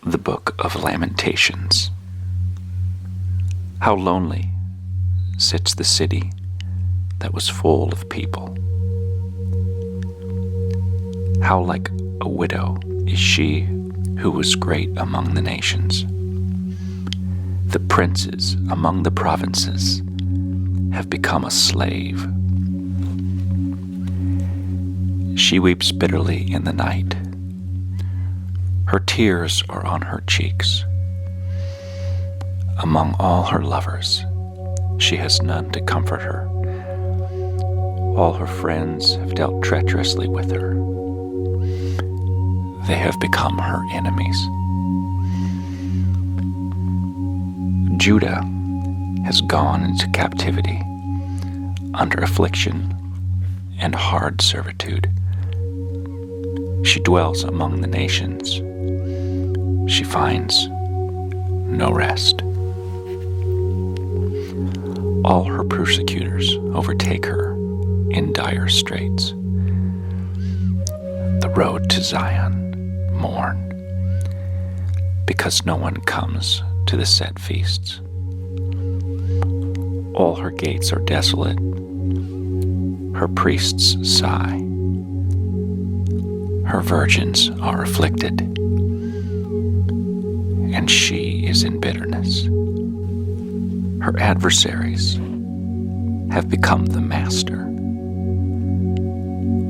The Book of Lamentations. How lonely sits the city that was full of people. How like a widow is she who was great among the nations. The princes among the provinces have become a slave. She weeps bitterly in the night. Her tears are on her cheeks. Among all her lovers, she has none to comfort her. All her friends have dealt treacherously with her. They have become her enemies. Judah has gone into captivity, under affliction and hard servitude. She dwells among the nations. She finds no rest. All her persecutors overtake her in dire straits. The road to Zion mourn, because no one comes to the set feasts. All her gates are desolate. Her priests sigh. Her virgins are afflicted, and she is in bitterness. Her adversaries have become the master.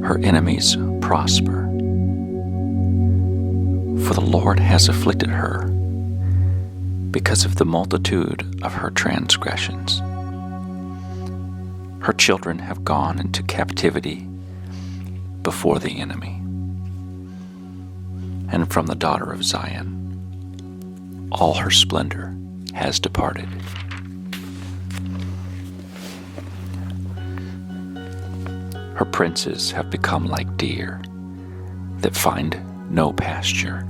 Her enemies prosper, for the Lord has afflicted her because of the multitude of her transgressions. Her children have gone into captivity before the enemy, and from the daughter of Zion all her splendor has departed. Her princes have become like deer that find no pasture,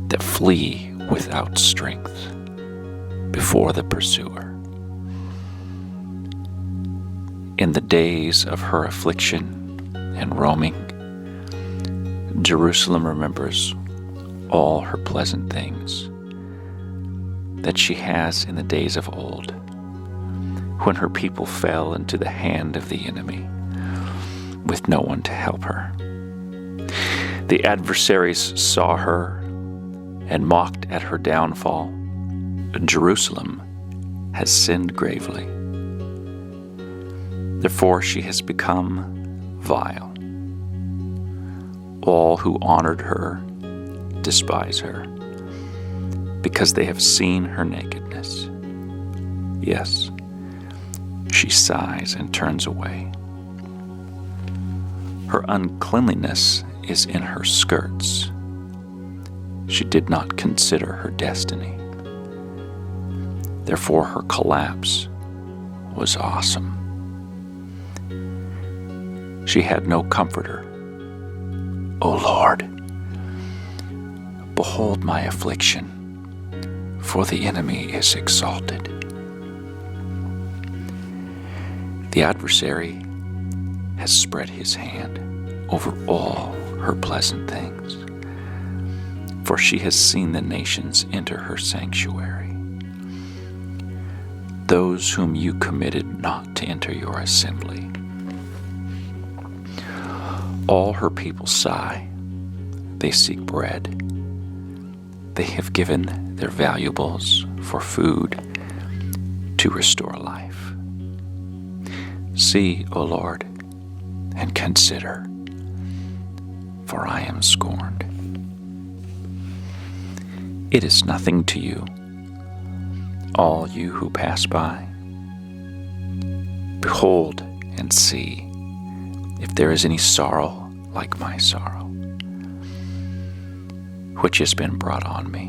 that flee without strength before the pursuer. In the days of her affliction and roaming, Jerusalem remembers all her pleasant things that she has in the days of old, when her people fell into the hand of the enemy, with no one to help her. The adversaries saw her and mocked at her downfall. Jerusalem has sinned gravely. Therefore she has become vile. All who honored her despise her, because they have seen her nakedness. Yes, she sighs and turns away. Her uncleanliness is in her skirts. She did not consider her destiny. Therefore her collapse was awesome. She had no comforter. O Lord, behold my affliction, for the enemy is exalted. The adversary has spread his hand over all her pleasant things, for she has seen the nations enter her sanctuary, those whom you committed not to enter your assembly. All her people sigh, they seek bread. They have given their valuables for food to restore life. See, O Lord, and consider, for I am scorned. It is nothing to you, all you who pass by. Behold and see if there is any sorrow like my sorrow, which has been brought on me,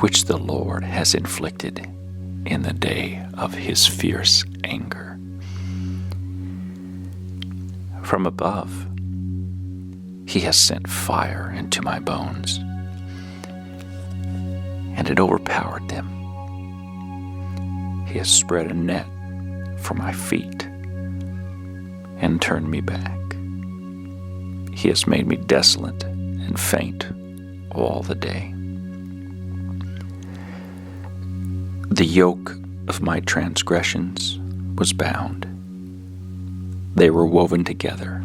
which the Lord has inflicted in the day of his fierce anger. From above, he has sent fire into my bones, and it overpowered them. He has spread a net for my feet and turned me back. He has made me desolate and faint all the day. The yoke of my transgressions was bound. They were woven together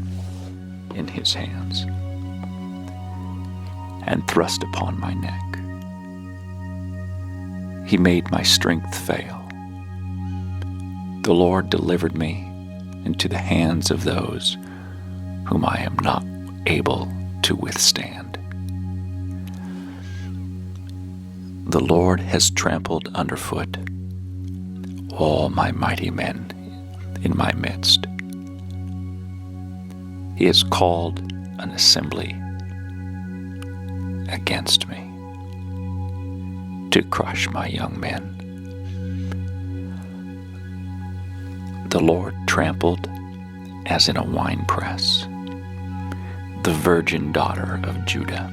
in his hands and thrust upon my neck. He made my strength fail. The Lord delivered me into the hands of those whom I am not able to withstand. The Lord has trampled underfoot all my mighty men in my midst. He has called an assembly against me to crush my young men. The Lord trampled as in a winepress the virgin daughter of Judah.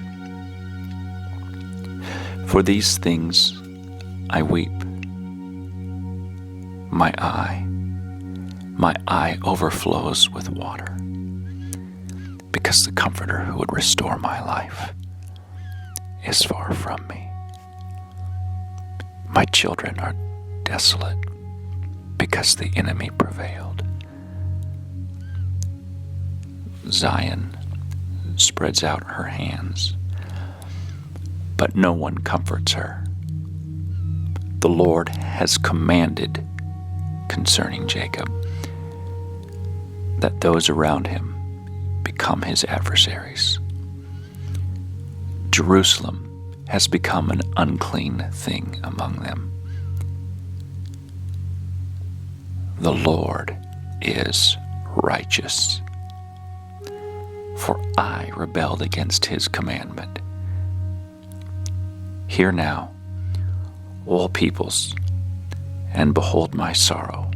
For these things I weep. My eye overflows with water, because the Comforter who would restore my life is far from me. My children are desolate because the enemy prevailed. Zion spreads out her hands, but no one comforts her. The Lord has commanded concerning Jacob that those around him become his adversaries. Jerusalem has become an unclean thing among them. The Lord is righteous, for I rebelled against his commandment. Hear now, all peoples, and behold my sorrow.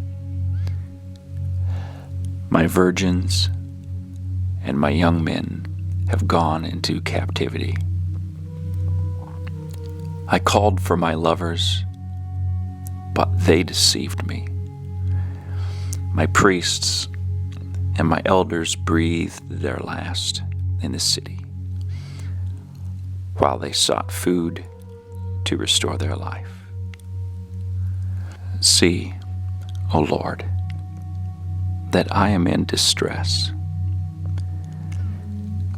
My virgins and my young men have gone into captivity. I called for my lovers, but they deceived me. My priests and my elders breathed their last in the city, while they sought food to restore their life. See, O Lord, that I am in distress.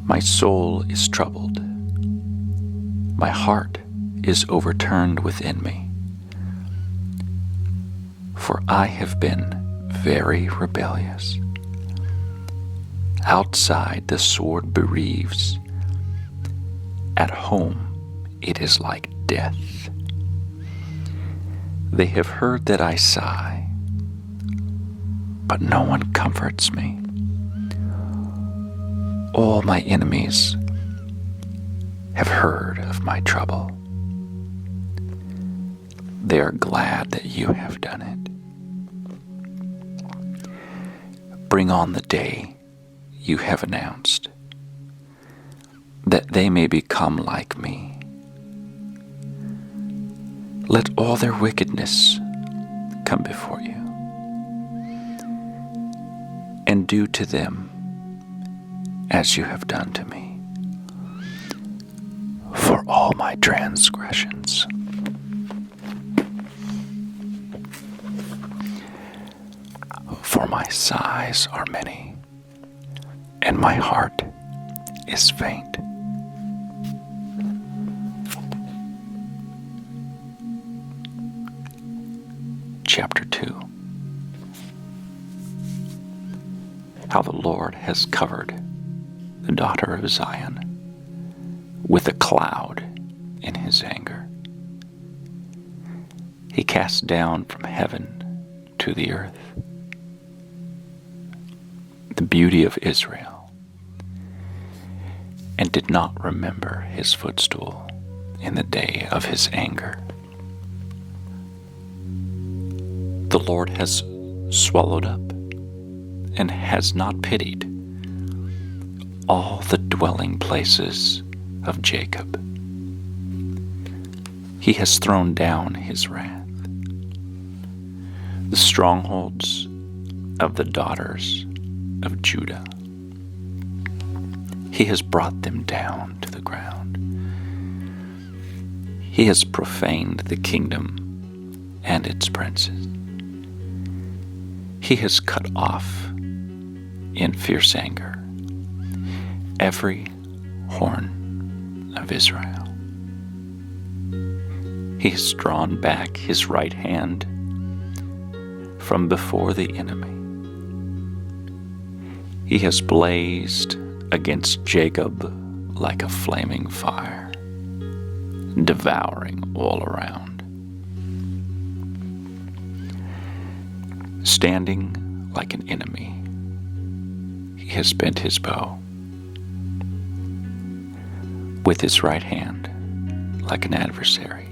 My soul is troubled. My heart is overturned within me. For I have been very rebellious. Outside the sword bereaves. At home it is like death. They have heard that I sigh, but no one comforts me. All my enemies have heard of my trouble. They are glad that you have done it. Bring on the day you have announced, that they may become like me. Let all their wickedness come before you, and do to them as you have done to me, for all my transgressions. For my sighs are many, and my heart is faint. Chapter 2. How the Lord has covered the daughter of Zion with a cloud in his anger. He cast down from heaven to the earth the beauty of Israel, and did not remember his footstool in the day of his anger. The Lord has swallowed up and has not pitied all the dwelling places of Jacob. He has thrown down his wrath. The strongholds of the daughters of Judah, he has brought them down to the ground. He has profaned the kingdom and its princes. He has cut off in fierce anger every horn of Israel. He has drawn back his right hand from before the enemy. He has blazed against Jacob like a flaming fire, devouring all around. Standing like an enemy, he has bent his bow. With his right hand, like an adversary,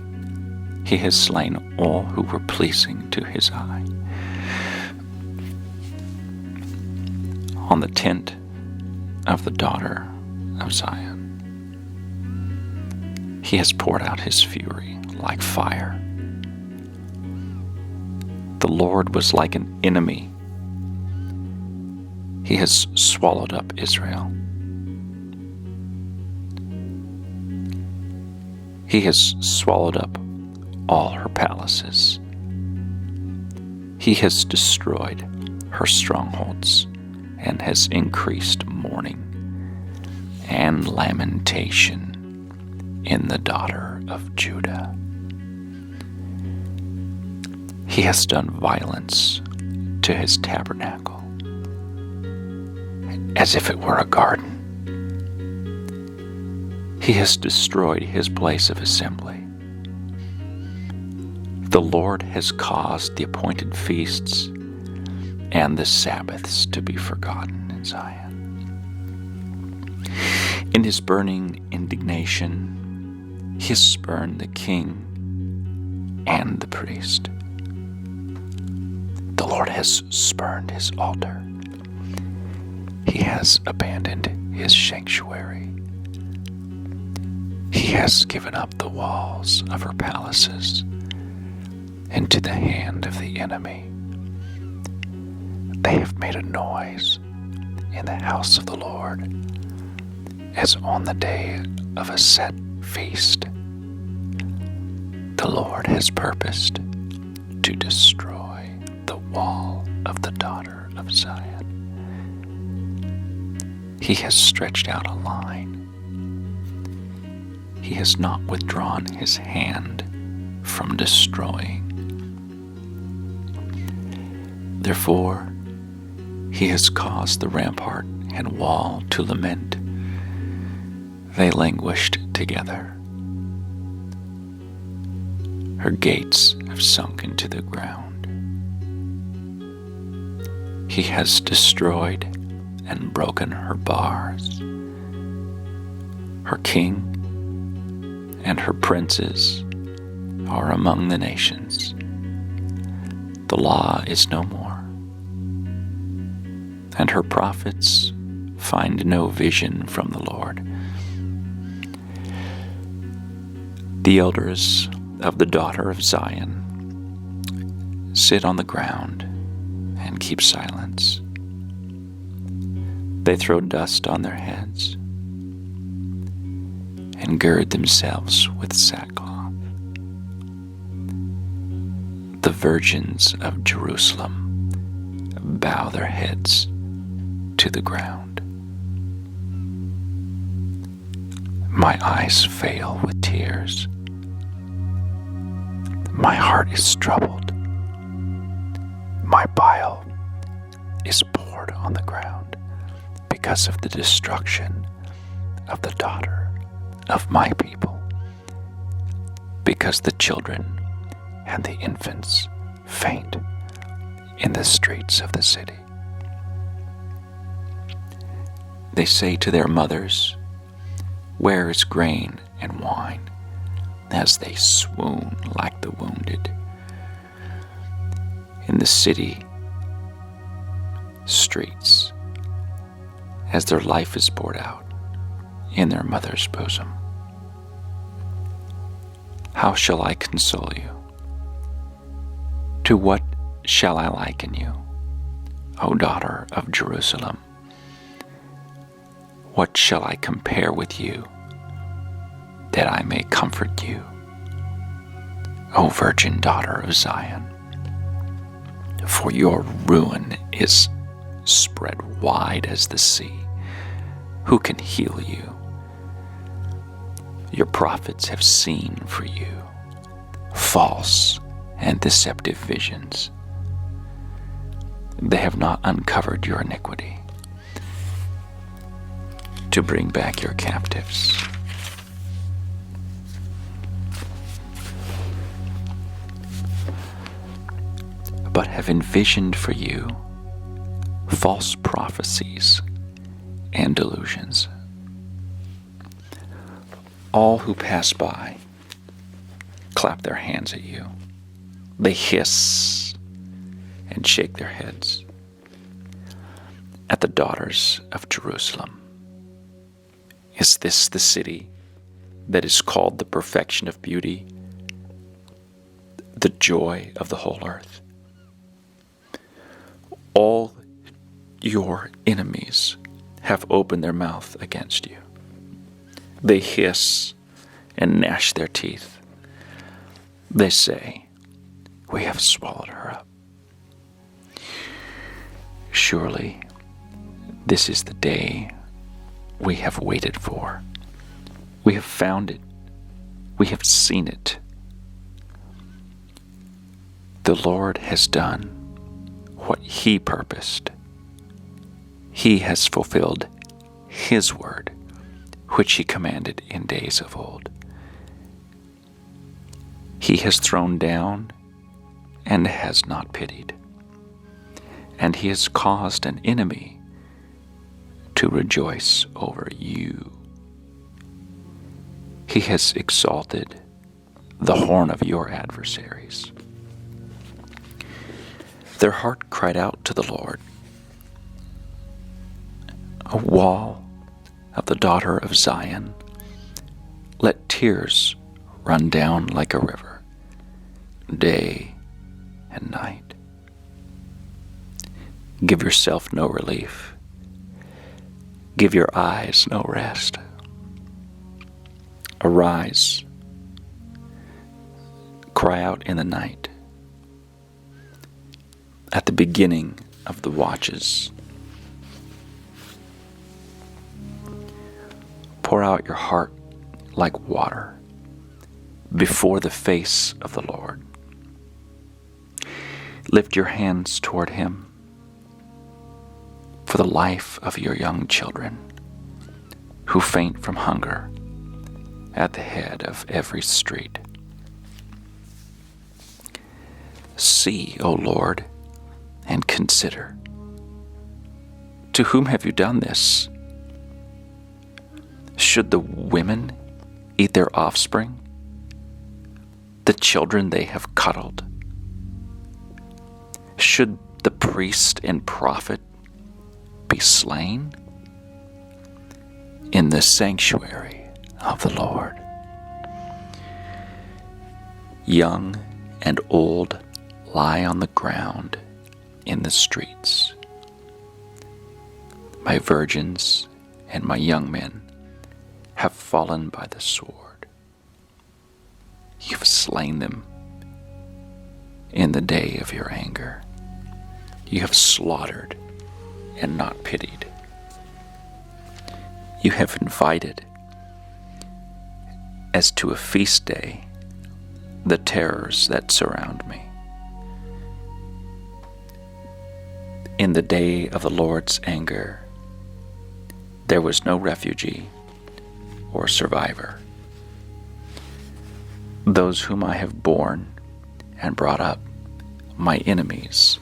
he has slain all who were pleasing to his eye. On the tent of the daughter of Zion, he has poured out his fury like fire. The Lord was like an enemy. He has swallowed up Israel. He has swallowed up all her palaces. He has destroyed her strongholds and has increased mourning and lamentation in the daughter of Judah. He has done violence to his tabernacle, as if it were a garden. He has destroyed his place of assembly. The Lord has caused the appointed feasts and the Sabbaths to be forgotten in Zion. In his burning indignation, he has spurned the king and the priest. The Lord has spurned his altar. He has abandoned his sanctuary. He has given up the walls of her palaces into the hand of the enemy. They have made a noise in the house of the Lord, as on the day of a set feast. The Lord has purposed to destroy the wall of the daughter of Zion. He has stretched out a line. He has not withdrawn his hand from destroying. Therefore, he has caused the rampart and wall to lament. They languished together. Her gates have sunk into the ground. He has destroyed and broken her bars. Her king and her princes are among the nations. The law is no more, and her prophets find no vision from the Lord. The elders of the daughter of Zion sit on the ground and keep silence. They throw dust on their heads and gird themselves with sackcloth. The virgins of Jerusalem bow their heads to the ground. My eyes fail with tears. My heart is troubled. My bile is poured on the ground because of the destruction of the daughter of my people, because the children and the infants faint in the streets of the city. They say to their mothers, "Where is grain and wine?" as they swoon like the wounded. In the city streets, as their life is poured out in their mother's bosom. How shall I console you? To what shall I liken you, O daughter of Jerusalem? What shall I compare with you, that I may comfort you, O virgin daughter of Zion, for your ruin is spread wide as the sea. Who can heal you? Your prophets have seen for you false and deceptive visions. They have not uncovered your iniquity to bring back your captives. But have envisioned for you false prophecies and delusions. All who pass by clap their hands at you. They hiss and shake their heads at the daughters of Jerusalem. Is this the city that is called the perfection of beauty, the joy of the whole earth? All your enemies have opened their mouth against you. They hiss and gnash their teeth. They say, "We have swallowed her up." Surely this is the day we have waited for. We have found it. We have seen it. The Lord has done what He purposed. He has fulfilled His word, which He commanded in days of old. He has thrown down and has not pitied, and He has caused an enemy to rejoice over you. He has exalted the horn of your adversaries. Their heart cried out to the Lord. A wall of the daughter of Zion, let tears run down like a river, day and night. Give yourself no relief. Give your eyes no rest. Arise, cry out in the night, at the beginning of the watches. Pour out your heart like water before the face of the Lord. Lift your hands toward Him for the life of your young children who faint from hunger at the head of every street. See, O Lord, and consider. To whom have you done this? Should the women eat their offspring, the children they have cuddled? Should the priest and prophet be slain in the sanctuary of the Lord? Young and old lie on the ground in the streets. My virgins and my young men have fallen by the sword. You've slain them in the day of your anger. You have slaughtered and not pitied. You have invited, as to a feast day, the terrors that surround me. In the day of the Lord's anger, there was no refugee or survivor. Those whom I have borne and brought up, my enemies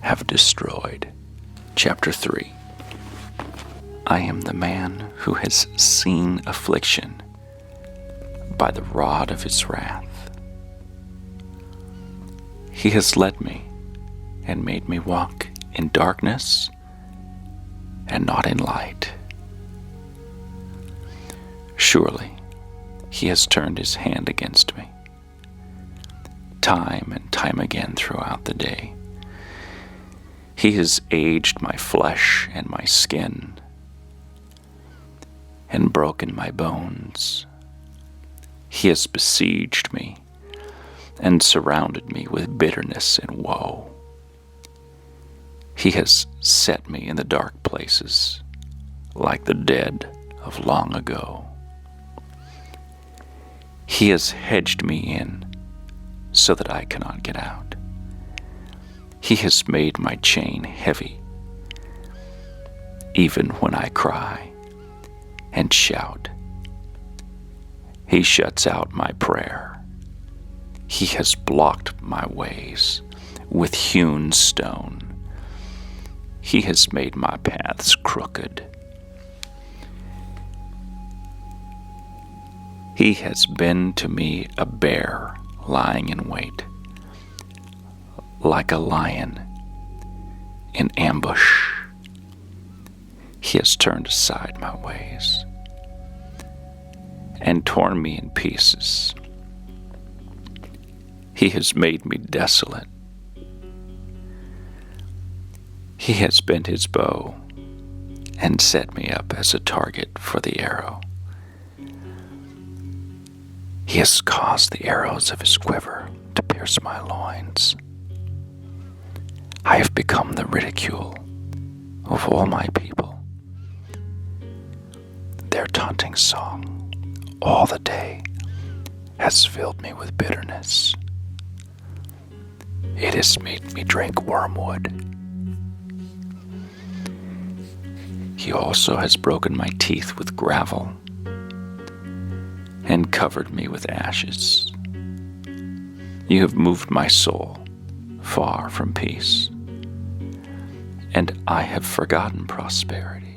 have destroyed. Chapter 3. I am the man who has seen affliction by the rod of His wrath. He has led me and made me walk in darkness and not in light. Surely He has turned His hand against me, time and time again throughout the day. He has aged my flesh and my skin, and broken my bones. He has besieged me and surrounded me with bitterness and woe. He has set me in the dark places, like the dead of long ago. He has hedged me in so that I cannot get out. He has made my chain heavy, even when I cry and shout. He shuts out my prayer. He has blocked my ways with hewn stone. He has made my paths crooked. He has been to me a bear lying in wait, like a lion in ambush. He has turned aside my ways and torn me in pieces. He has made me desolate. He has bent his bow and set me up as a target for the arrow. He has caused the arrows of his quiver to pierce my loins. I have become the ridicule of all my people. Their taunting song all the day has filled me with bitterness. It has made me drink wormwood. He also has broken my teeth with gravel and covered me with ashes. You have moved my soul far from peace, and I have forgotten prosperity.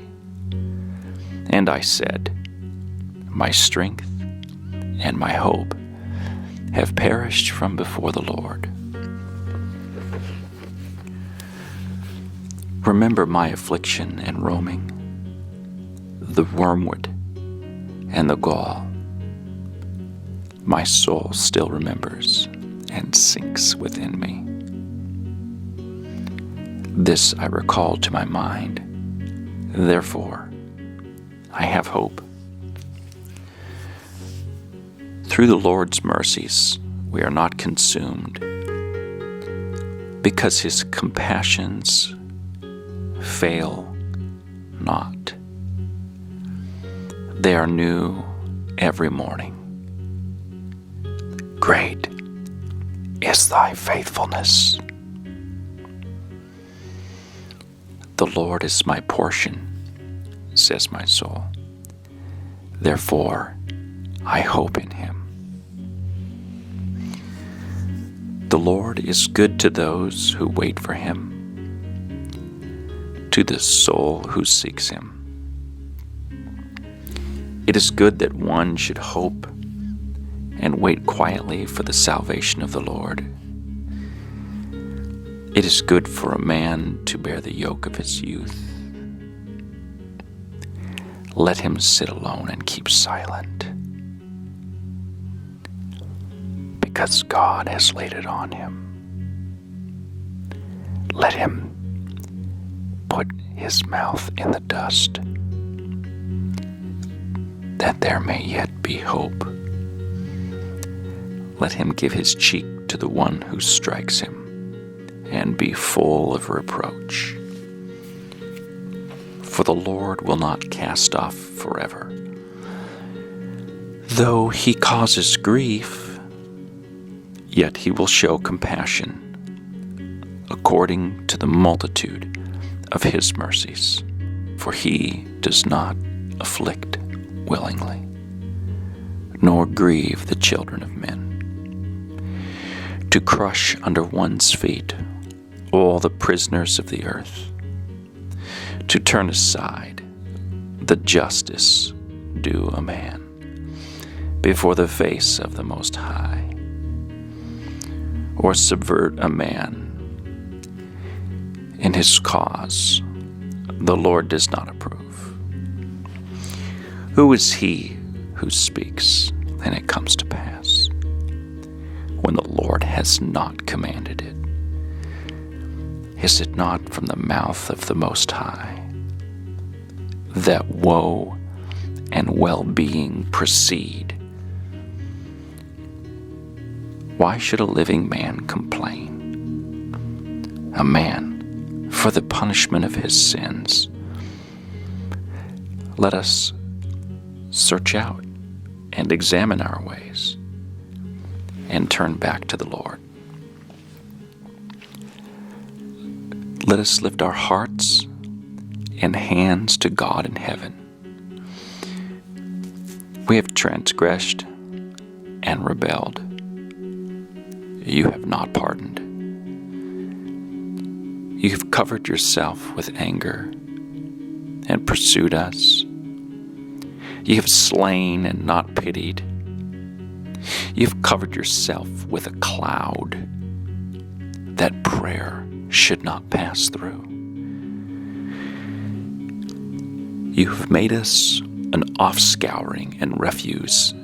And I said, my strength and my hope have perished from before the Lord. Remember my affliction and roaming, the wormwood and the gall. My soul still remembers and sinks within me. This I recall to my mind. Therefore, I have hope. Through the Lord's mercies, we are not consumed, because his compassions fail not. They are new every morning. Great is thy faithfulness. The Lord is my portion, says my soul. Therefore, I hope in him. The Lord is good to those who wait for him, to the soul who seeks him. It is good that one should hope and wait quietly for the salvation of the Lord. It is good for a man to bear the yoke of his youth. Let him sit alone and keep silent, because God has laid it on him. Let him put his mouth in the dust, that there may yet be hope. Let him give his cheek to the one who strikes him, and be full of reproach. For the Lord will not cast off forever. Though he causes grief, yet he will show compassion according to the multitude of his mercies. For he does not afflict willingly, nor grieve the children of men. To crush under one's feet all the prisoners of the earth, to turn aside the justice due a man before the face of the Most High, or subvert a man in his cause, the Lord does not approve. Who is he who speaks, and it comes to pass, when the Lord has not commanded it? Is it not from the mouth of the Most High that woe and well-being proceed? Why should a living man complain? A man for the punishment of his sins. Let us search out and examine our ways and turn back to the Lord. Let us lift our hearts and hands to God in heaven. We have transgressed and rebelled. You have not pardoned. You have covered yourself with anger and pursued us. You have slain and not pitied. You have covered yourself with a cloud that prayer should not pass through. You have made us an offscouring and refuse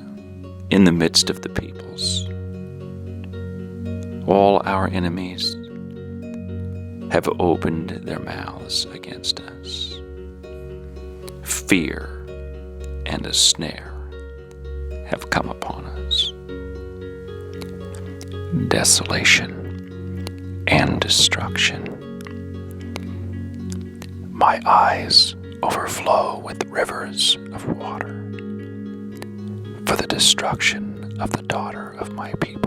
in the midst of the peoples. All our enemies have opened their mouths against us. Fear and a snare have come upon us. Desolation and destruction. My eyes overflow with rivers of water for the destruction of the daughter of my people.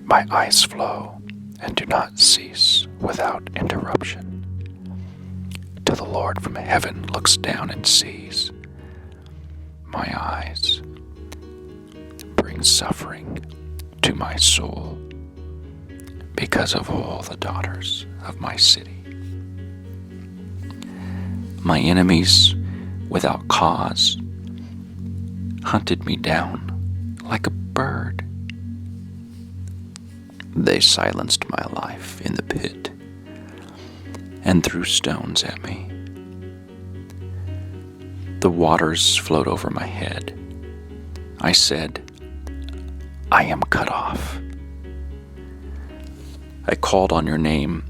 My eyes flow and do not cease without interruption, till the Lord from heaven looks down and sees. My eyes bring suffering to my soul because of all the daughters of my city. My enemies, without cause, hunted me down like a bird. They silenced my life in the pit and threw stones at me. The waters flowed over my head. I said, I am cut off. I called on your name,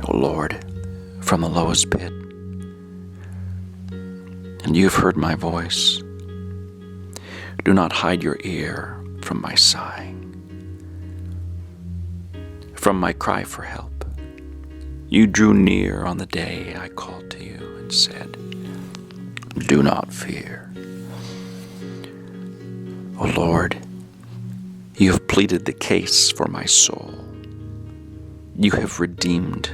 O Lord, from the lowest pit, and you have heard my voice. Do not hide your ear from my sighing, from my cry for help. You drew near on the day I called to you and said, do not fear. O Lord, you have pleaded the case for my soul. You have redeemed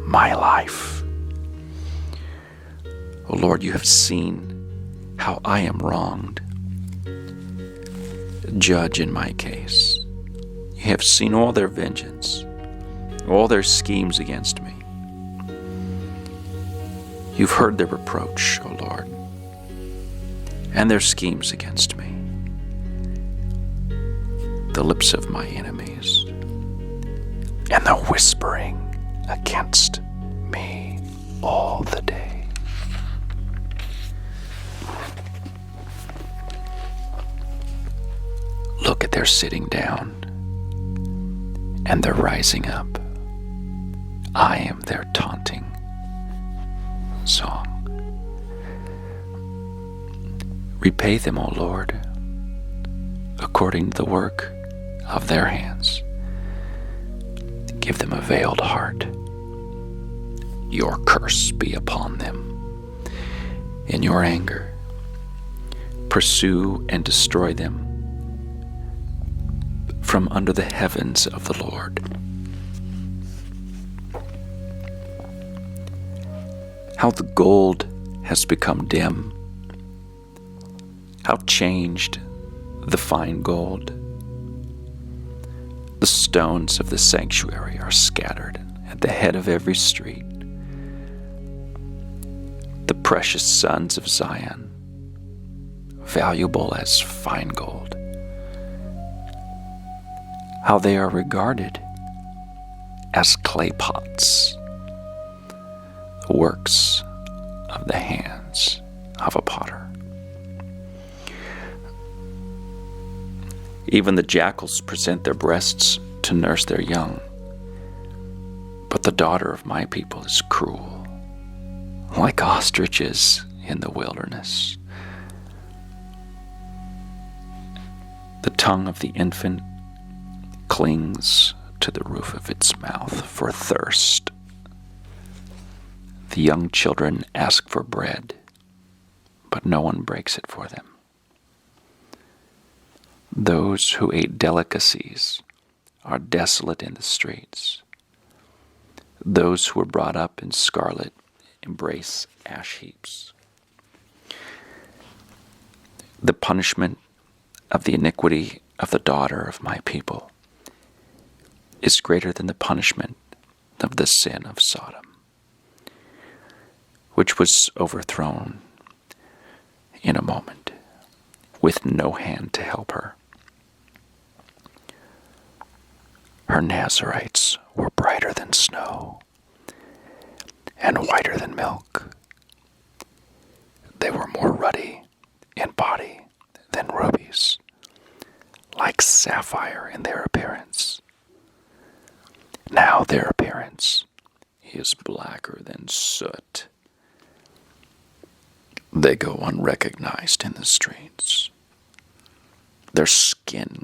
my life. O Lord, you have seen how I am wronged. Judge in my case. You have seen all their vengeance, all their schemes against me. You've heard their reproach, O Lord, and their schemes against me, the lips of my enemies, and the whispering against me all the day. Look at their sitting down and their rising up. I am their taunting song. Repay them, O Lord, according to the work of their hands. Give them a veiled heart. Your curse be upon them. In your anger, pursue and destroy them from under the heavens of the Lord. How the gold has become dim, how changed the fine gold. The stones of the sanctuary are scattered at the head of every street. The precious sons of Zion, valuable as fine gold, how they are regarded as clay pots, the works of the hands of a potter. Even the jackals present their breasts to nurse their young, but the daughter of my people is cruel, like ostriches in the wilderness. The tongue of the infant clings to the roof of its mouth for thirst. The young children ask for bread, but no one breaks it for them. Those who ate delicacies are desolate in the streets. Those who were brought up in scarlet embrace ash heaps. The punishment of the iniquity of the daughter of my people is greater than the punishment of the sin of Sodom, which was overthrown in a moment, with no hand to help her. Her Nazarites were brighter than snow and whiter than milk. They were more ruddy in body than rubies, like sapphire in their appearance. Now their appearance is blacker than soot. They go unrecognized in the streets. Their skin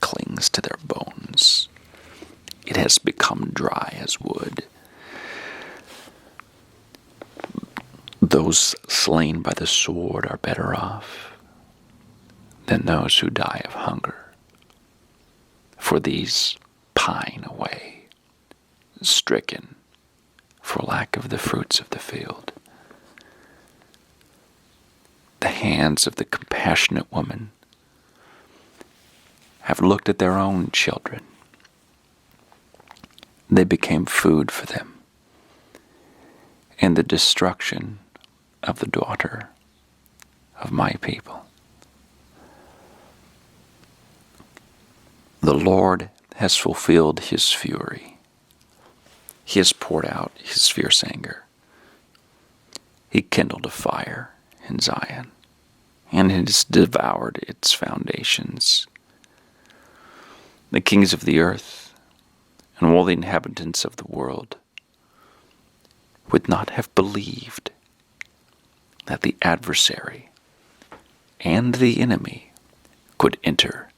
clings to their bones. It has become dry as wood. Those slain by the sword are better off than those who die of hunger, for these pine away, stricken for lack of the fruits of the field. The hands of the compassionate woman have looked at their own children. They became food for them in the destruction of the daughter of my people. The Lord has fulfilled his fury. He has poured out his fierce anger. He kindled a fire in Zion, and has devoured its foundations. The kings of the earth and all the inhabitants of the world would not have believed that the adversary and the enemy could enter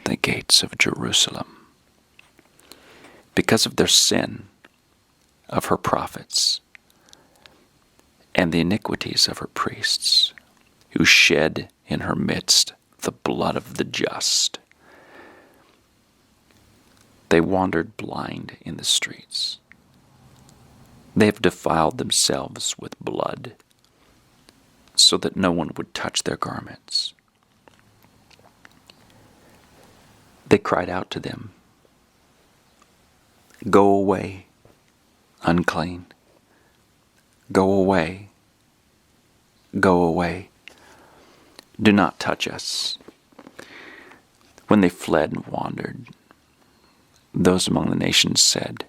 the gates of Jerusalem. Because of their sin of her prophets and the iniquities of her priests, who shed in her midst the blood of the just. They wandered blind in the streets. They have defiled themselves with blood, so that no one would touch their garments. They cried out to them, "Go away, unclean. Go away. Go away. Do not touch us." When they fled and wandered, those among the nations said,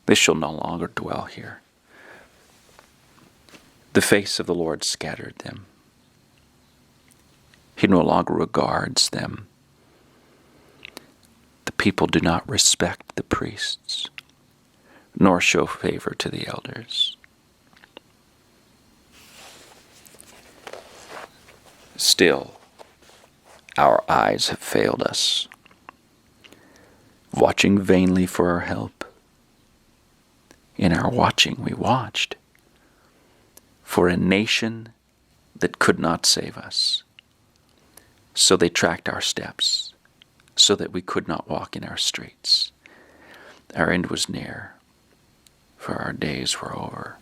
"They shall no longer dwell here." The face of the Lord scattered them. He no longer regards them. The people do not respect the priests, nor show favor to the elders. Still, our eyes have failed us, watching vainly for our help. In our watching we watched for a nation that could not save us. So they tracked our steps, so that we could not walk in our streets. Our end was near, for our days were over,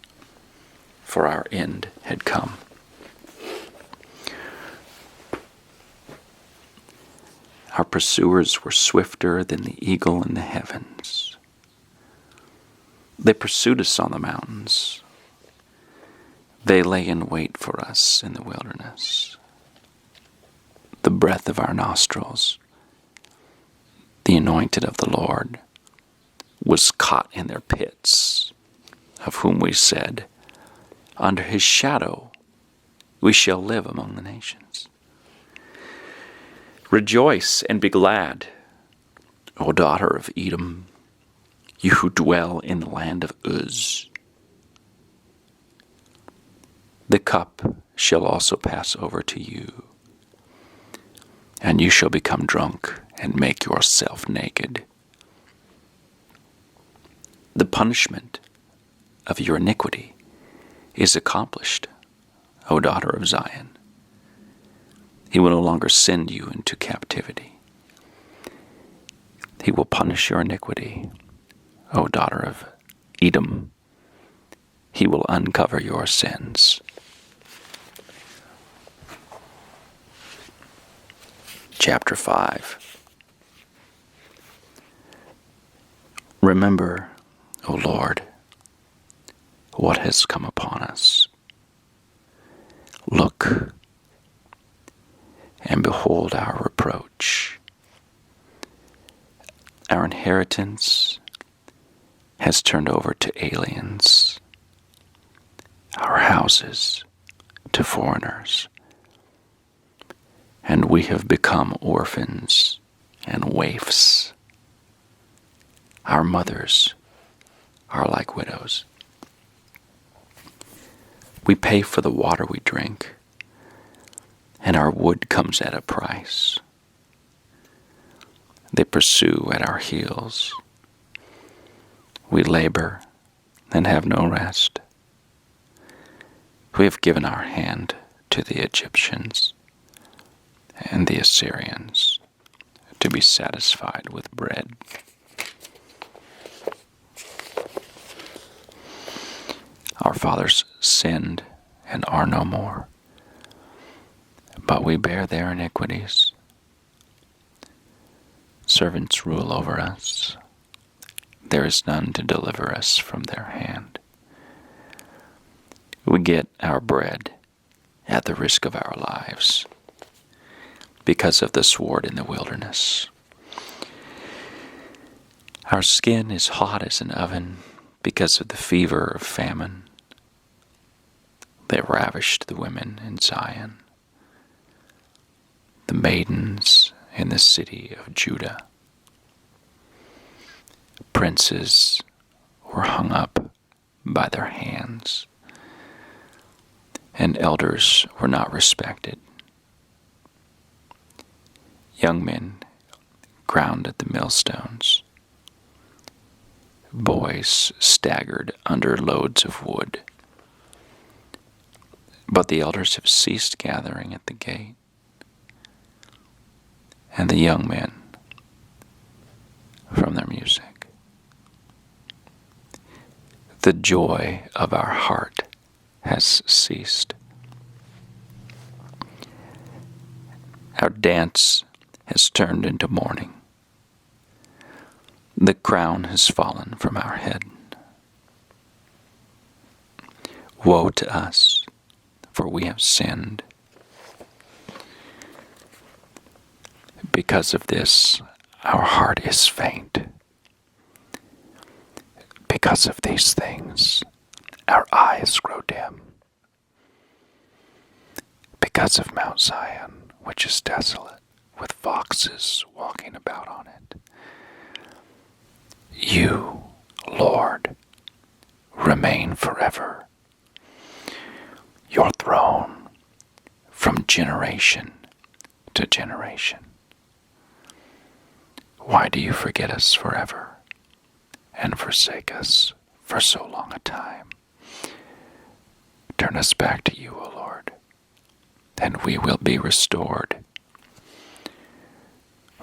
for our end had come. Our pursuers were swifter than the eagle in the heavens. They pursued us on the mountains. They lay in wait for us in the wilderness. The breath of our nostrils, the anointed of the Lord, was caught in their pits, of whom we said, "Under his shadow we shall live among the nations." Rejoice and be glad, O daughter of Edom, you who dwell in the land of Uz. The cup shall also pass over to you, and you shall become drunk and make yourself naked. The punishment of your iniquity is accomplished, O daughter of Zion. He will no longer send you into captivity. He will punish your iniquity, O daughter of Edom. He will uncover your sins. Chapter 5. Remember, O Lord, what has come upon us. Look and behold our reproach. Our inheritance has turned over to aliens, our houses to foreigners, and we have become orphans and waifs. Our mothers are like widows. We pay for the water we drink, and our wood comes at a price. They pursue at our heels. We labor and have no rest. We have given our hand to the Egyptians and the Assyrians to be satisfied with bread. Our fathers sinned and are no more, but we bear their iniquities. Servants rule over us. There is none to deliver us from their hand. We get our bread at the risk of our lives because of the sword in the wilderness. Our skin is hot as an oven because of the fever of famine. They ravished the women in Zion, the maidens in the city of Judah. Princes were hung up by their hands, and elders were not respected. Young men ground at the millstones. Boys staggered under loads of wood. But the elders have ceased gathering at the gate, and the young men from their music. The joy of our heart has ceased. Our dance has turned into mourning. The crown has fallen from our head. Woe to us, for we have sinned. Because of this, our heart is faint. Because of these things, our eyes grow dim. Because of Mount Zion, which is desolate, with foxes walking about on it. You, Lord, remain forever. Your throne from generation to generation. Why do you forget us forever and forsake us for so long a time? Turn us back to you, O Lord, and we will be restored.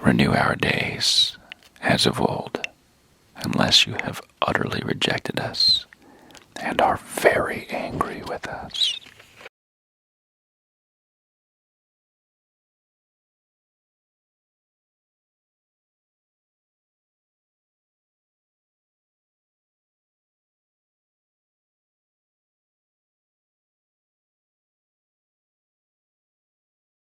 Renew our days as of old, unless you have utterly rejected us and are very angry with us.